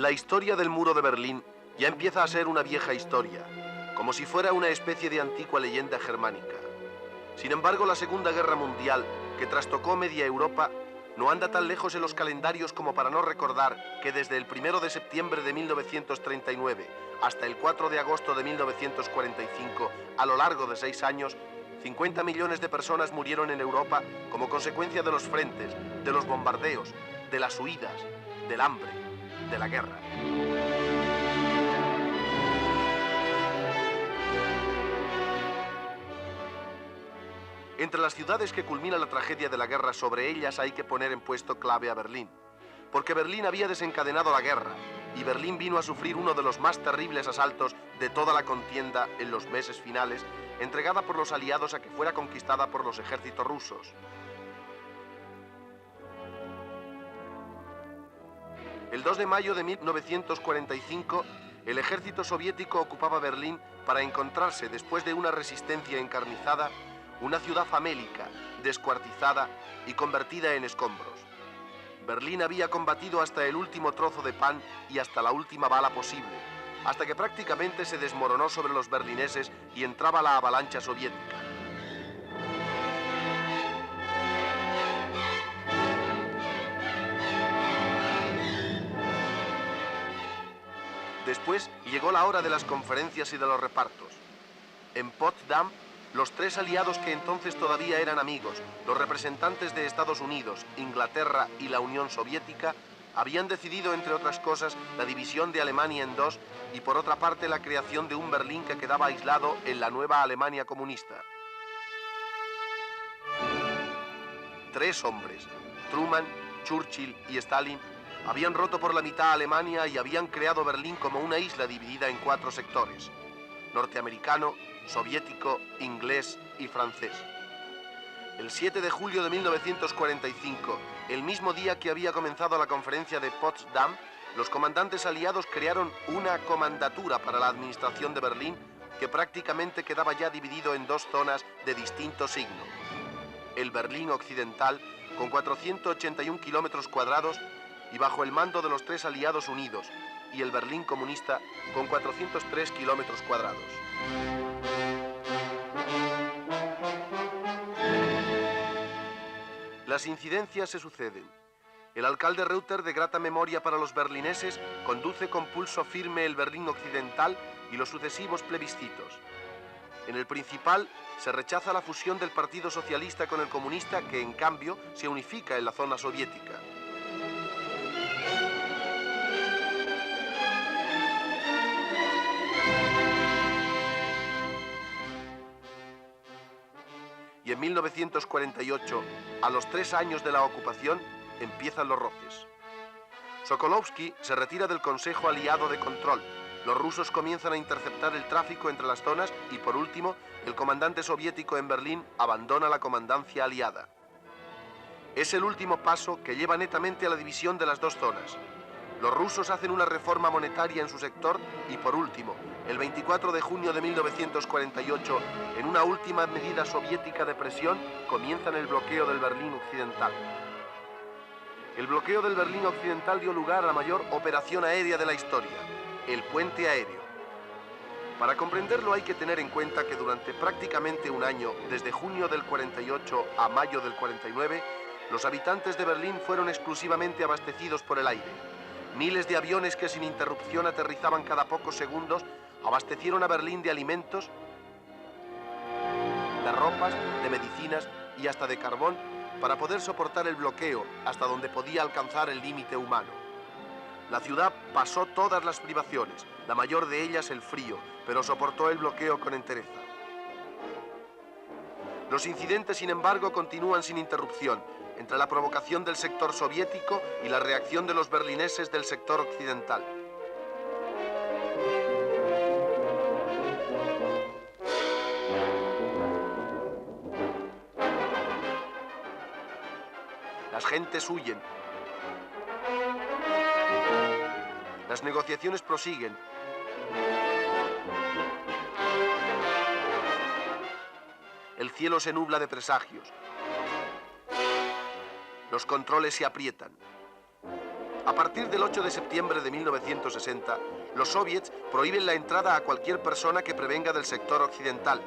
La historia del muro de Berlín ya empieza a ser una vieja historia, como si fuera una especie de antigua leyenda germánica. Sin embargo, la Segunda Guerra Mundial, que trastocó media Europa, no anda tan lejos en los calendarios como para no recordar que desde el 1 de septiembre de 1939 hasta el 4 de agosto de 1945, a lo largo de 6 años, 50 millones de personas murieron en Europa como consecuencia de los frentes, de los bombardeos, de las huidas, del hambre, de la guerra. Entre las ciudades que culmina la tragedia de la guerra, sobre ellas hay que poner en puesto clave a Berlín, porque Berlín había desencadenado la guerra y Berlín vino a sufrir uno de los más terribles asaltos de toda la contienda en los meses finales, entregada por los aliados a que fuera conquistada por los ejércitos rusos. El 2 de mayo de 1945, el ejército soviético ocupaba Berlín para encontrarse, después de una resistencia encarnizada, una ciudad famélica, descuartizada y convertida en escombros. Berlín había combatido hasta el último trozo de pan y hasta la última bala posible, hasta que prácticamente se desmoronó sobre los berlineses y entraba la avalancha soviética. Después llegó la hora de las conferencias y de los repartos. En Potsdam, los tres aliados que entonces todavía eran amigos, los representantes de Estados Unidos, Inglaterra y la Unión Soviética, habían decidido, entre otras cosas, la división de Alemania en dos y, por otra parte, la creación de un Berlín que quedaba aislado en la nueva Alemania comunista. Tres hombres, Truman, Churchill y Stalin, habían roto por la mitad Alemania y habían creado Berlín como una isla dividida en 4 sectores: norteamericano, soviético, inglés y francés. El 7 de julio de 1945, el mismo día que había comenzado la conferencia de Potsdam, los comandantes aliados crearon una comandatura para la administración de Berlín que prácticamente quedaba ya dividido en 2 zonas de distinto signo: el Berlín occidental, con 481 kilómetros cuadrados y bajo el mando de los 3 aliados unidos, y el Berlín comunista, con 403 kilómetros cuadrados. Las incidencias se suceden. El alcalde Reuter, de grata memoria para los berlineses, conduce con pulso firme el Berlín occidental y los sucesivos plebiscitos. En el principal, se rechaza la fusión del Partido Socialista con el comunista, que en cambio se unifica en la zona soviética. Y en 1948, a los 3 años de la ocupación, empiezan los roces. Sokolovsky se retira del Consejo Aliado de Control. Los rusos comienzan a interceptar el tráfico entre las zonas y, por último, el comandante soviético en Berlín abandona la comandancia aliada. Es el último paso que lleva netamente a la división de las 2 zonas. Los rusos hacen una reforma monetaria en su sector y, por último, el 24 de junio de 1948, en una última medida soviética de presión, comienzan el bloqueo del Berlín occidental. El bloqueo del Berlín occidental dio lugar a la mayor operación aérea de la historia, el puente aéreo. Para comprenderlo hay que tener en cuenta que durante prácticamente un año, desde junio del 48 a mayo del 49, los habitantes de Berlín fueron exclusivamente abastecidos por el aire. Miles de aviones que sin interrupción aterrizaban cada pocos segundos abastecieron a Berlín de alimentos, de ropas, de medicinas y hasta de carbón para poder soportar el bloqueo hasta donde podía alcanzar el límite humano. La ciudad pasó todas las privaciones, la mayor de ellas el frío, pero soportó el bloqueo con entereza. Los incidentes, sin embargo, continúan sin interrupción, entre la provocación del sector soviético y la reacción de los berlineses del sector occidental. Las gentes huyen. Las negociaciones prosiguen. El cielo se nubla de presagios. Los controles se aprietan. A partir del 8 de septiembre de 1960, los soviets prohíben la entrada a cualquier persona que prevenga del sector occidental,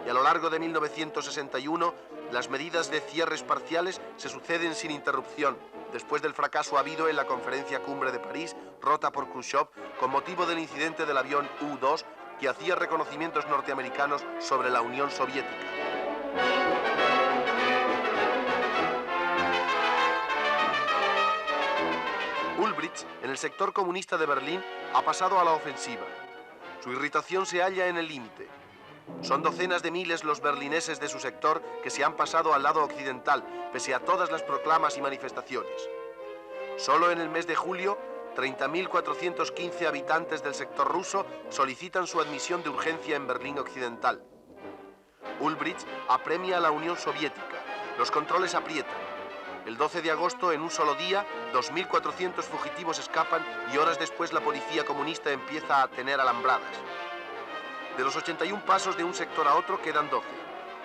y a lo largo de 1961, las medidas de cierres parciales se suceden sin interrupción, después del fracaso habido en la conferencia cumbre de París, rota por Khrushchev, con motivo del incidente del avión U-2 que hacía reconocimientos norteamericanos sobre la Unión Soviética. Ulbricht, en el sector comunista de Berlín, ha pasado a la ofensiva. Su irritación se halla en el límite. Son docenas de miles los berlineses de su sector que se han pasado al lado occidental, pese a todas las proclamas y manifestaciones. Solo en el mes de julio, 30.415 habitantes del sector ruso solicitan su admisión de urgencia en Berlín Occidental. Ulbricht apremia a la Unión Soviética. Los controles aprietan. El 12 de agosto, en un solo día, 2.400 fugitivos escapan y horas después la policía comunista empieza a tener alambradas. De los 81 pasos de un sector a otro quedan 12.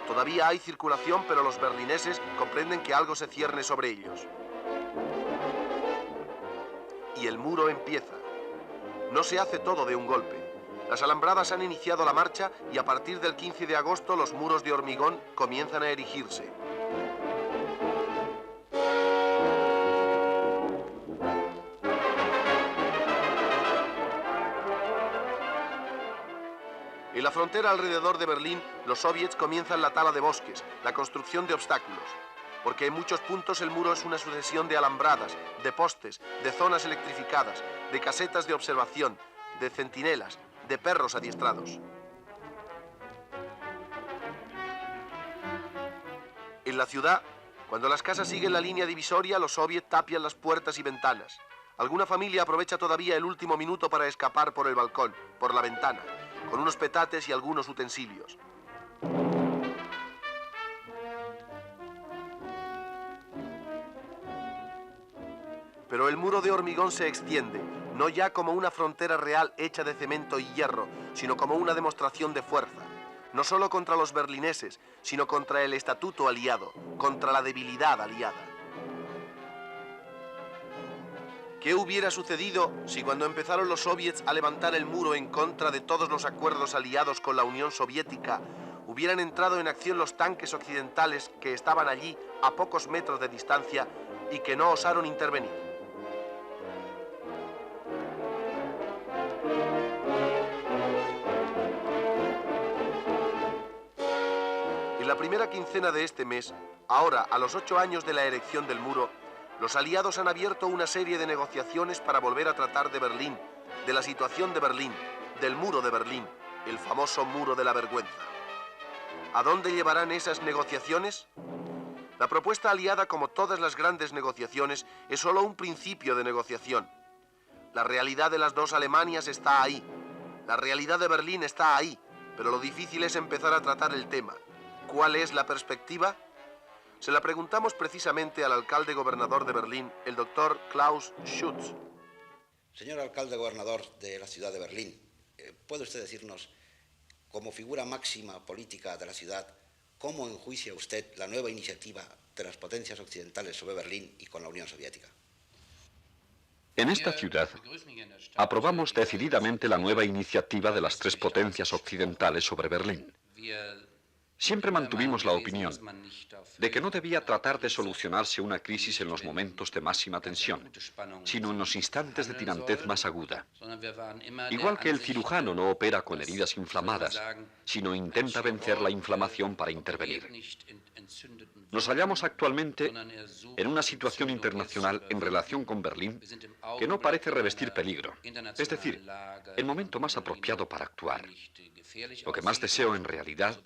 Todavía hay circulación, pero los berlineses comprenden que algo se cierne sobre ellos. Y el muro empieza. No se hace todo de un golpe. Las alambradas han iniciado la marcha y a partir del 15 de agosto los muros de hormigón comienzan a erigirse. En la frontera alrededor de Berlín, los soviets comienzan la tala de bosques, la construcción de obstáculos, porque en muchos puntos el muro es una sucesión de alambradas, de postes, de zonas electrificadas, de casetas de observación, de centinelas, de perros adiestrados. En la ciudad, cuando las casas siguen la línea divisoria, los soviets tapian las puertas y ventanas. Alguna familia aprovecha todavía el último minuto para escapar por el balcón, por la ventana, con unos petates y algunos utensilios. Pero el muro de hormigón se extiende, no ya como una frontera real hecha de cemento y hierro, sino como una demostración de fuerza, no solo contra los berlineses, sino contra el estatuto aliado, contra la debilidad aliada. ¿Qué hubiera sucedido si cuando empezaron los soviets a levantar el muro en contra de todos los acuerdos aliados con la Unión Soviética, hubieran entrado en acción los tanques occidentales que estaban allí a pocos metros de distancia y que no osaron intervenir? En la primera quincena de este mes, ahora a los 8 años de la erección del muro, los aliados han abierto una serie de negociaciones para volver a tratar de Berlín, de la situación de Berlín, del muro de Berlín, el famoso muro de la vergüenza. ¿A dónde llevarán esas negociaciones? La propuesta aliada, como todas las grandes negociaciones, es solo un principio de negociación. La realidad de las dos Alemanias está ahí. La realidad de Berlín está ahí, pero lo difícil es empezar a tratar el tema. ¿Cuál es la perspectiva? Se la preguntamos precisamente al alcalde gobernador de Berlín, el doctor Klaus Schütz. Señor alcalde gobernador de la ciudad de Berlín, ¿puede usted decirnos, como figura máxima política de la ciudad, cómo enjuicia usted la nueva iniciativa de las potencias occidentales sobre Berlín y con la Unión Soviética? En esta ciudad aprobamos decididamente la nueva iniciativa de las tres potencias occidentales sobre Berlín. Siempre mantuvimos la opinión de que no debía tratar de solucionarse una crisis en los momentos de máxima tensión, sino en los instantes de tirantez más aguda. Igual que el cirujano no opera con heridas inflamadas, sino intenta vencer la inflamación para intervenir. Nos hallamos actualmente en una situación internacional en relación con Berlín que no parece revestir peligro, es decir, el momento más apropiado para actuar. Lo que más deseo en realidad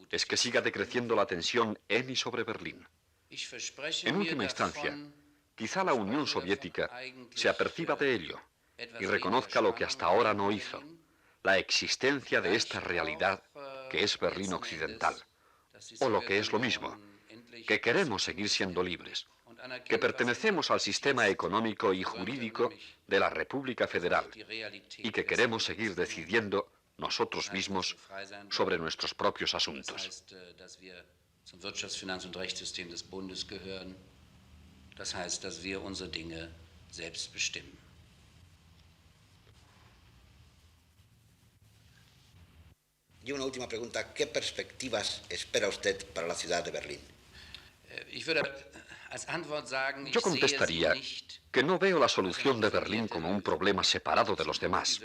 es que siga decreciendo la tensión en y sobre Berlín. En última instancia, quizá la Unión Soviética se aperciba de ello y reconozca lo que hasta ahora no hizo, la existencia de esta realidad que es Berlín Occidental, o lo que es lo mismo, que queremos seguir siendo libres, que pertenecemos al sistema económico y jurídico de la República Federal y que queremos seguir decidiendo nosotros mismos sobre nuestros propios asuntos. Zum Wirtschafts-, Finanz- und Rechtssystem des Bundes gehören. Das heißt, dass wir unsere Dinge selbst bestimmen. Y una última pregunta, ¿qué perspectivas espera usted para la ciudad de Berlín? Yo contestaría que no veo la solución de Berlín como un problema separado de los demás.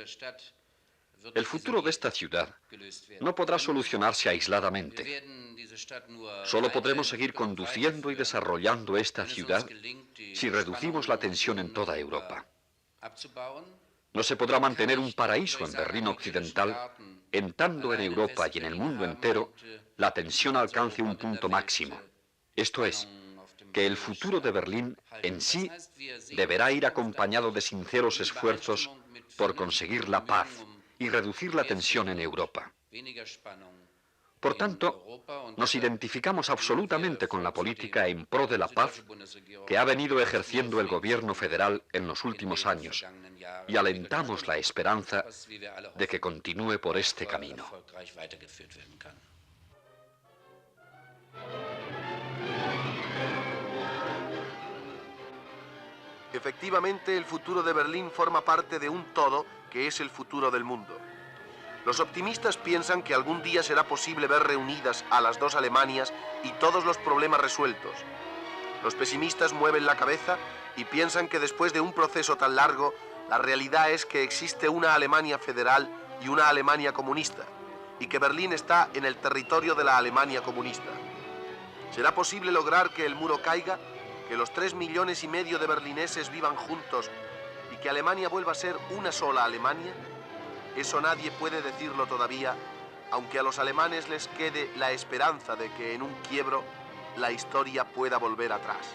El futuro de esta ciudad no podrá solucionarse aisladamente. Solo podremos seguir conduciendo y desarrollando esta ciudad si reducimos la tensión en toda Europa. No se podrá mantener un paraíso en Berlín Occidental en tanto en Europa y en el mundo entero la tensión alcance un punto máximo. Esto es, que el futuro de Berlín en sí deberá ir acompañado de sinceros esfuerzos por conseguir la paz y reducir la tensión en Europa. Por tanto, nos identificamos absolutamente con la política en pro de la paz que ha venido ejerciendo el gobierno federal en los últimos años y alentamos la esperanza de que continúe por este camino. Efectivamente, el futuro de Berlín forma parte de un todo que es el futuro del mundo. Los optimistas piensan que algún día será posible ver reunidas a las dos Alemanias y todos los problemas resueltos. Los pesimistas mueven la cabeza y piensan que después de un proceso tan largo, la realidad es que existe una Alemania federal y una Alemania comunista, y que Berlín está en el territorio de la Alemania comunista. ¿Será posible lograr que el muro caiga, que los 3,5 millones de berlineses vivan juntos y que Alemania vuelva a ser una sola Alemania? Eso nadie puede decirlo todavía, aunque a los alemanes les quede la esperanza de que en un quiebro la historia pueda volver atrás.